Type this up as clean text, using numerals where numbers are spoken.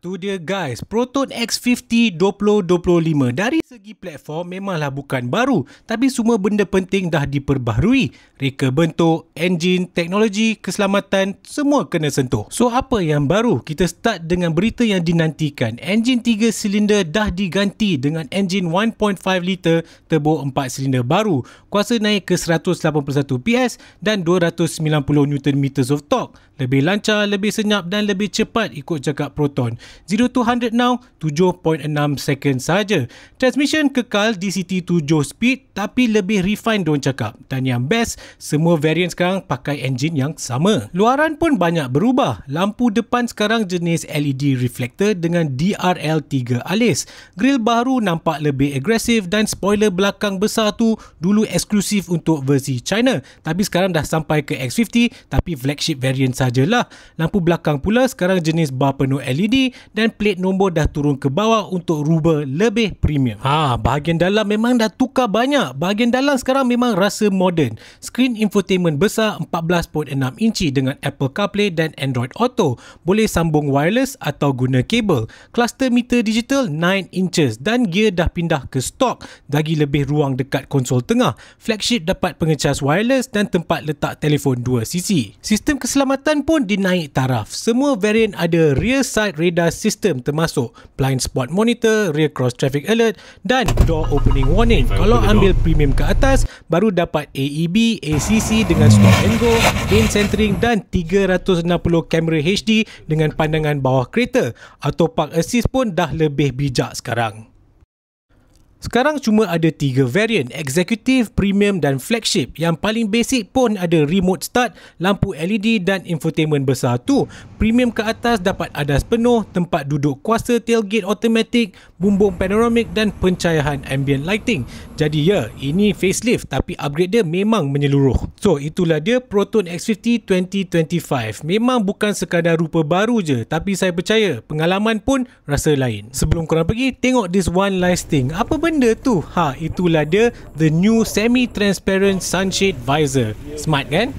Tu dia guys, Proton X50 2025. Dari segi platform memanglah bukan baru, tapi semua benda penting dah diperbaharui. Reka bentuk, enjin, teknologi, keselamatan, semua kena sentuh. So apa yang baru? Kita start dengan berita yang dinantikan. Enjin 3 silinder dah diganti dengan enjin 1.5 liter turbo 4 silinder baru. Kuasa naik ke 181 PS dan 290 Nm of torque. Lebih lancar, lebih senyap dan lebih cepat ikut cakap Proton. 0 to 100 now 7.6 second saja. Transmission kekal DCT 7 speed tapi lebih refine diorang cakap. Dan yang best, semua variant sekarang pakai enjin yang sama. Luaran pun banyak berubah. Lampu depan sekarang jenis LED reflector dengan DRL3 alis. Grill baru nampak lebih agresif dan spoiler belakang besar tu dulu eksklusif untuk versi China. Tapi sekarang dah sampai ke X50 tapi flagship variant sajalah. Lampu belakang pula sekarang jenis bar penuh LED dan plate nombor dah turun ke bawah untuk rubah lebih premium. Bahagian dalam memang dah tukar banyak. Bahagian dalam sekarang memang rasa moden. Skrin infotainment besar 14.6 inci dengan Apple CarPlay dan Android Auto. Boleh sambung wireless atau guna kabel. Cluster meter digital 9 inches dan gear dah pindah ke stok. Bagi lebih ruang dekat konsol tengah. Flagship dapat pengecas wireless dan tempat letak telefon 2 sisi. Sistem keselamatan pun dinaik taraf. Semua variant ada rear side radar system termasuk blind spot monitor, rear cross traffic alert dan door opening warning. Kalau ambil premium ke atas, baru dapat AEB, ACC dengan stop and go, lane centering dan 360 kamera HD dengan pandangan bawah kereta. Auto park assist pun dah lebih bijak sekarang. Sekarang cuma ada 3 variant, Executive, Premium dan Flagship. Yang paling basic pun ada remote start, lampu LED dan infotainment besar tu. Premium ke atas dapat ADAS penuh, tempat duduk kuasa tailgate automatic, bumbung panoramic dan pencahayan ambient lighting. Jadi ya, ini facelift tapi upgrade dia memang menyeluruh. So itulah dia Proton X50 2025. Memang bukan sekadar rupa baru je, tapi saya percaya pengalaman pun rasa lain. Sebelum korang pergi, tengok this one last thing. Apa benda tu? Itulah dia, the new semi-transparent sunshade visor. Smart kan?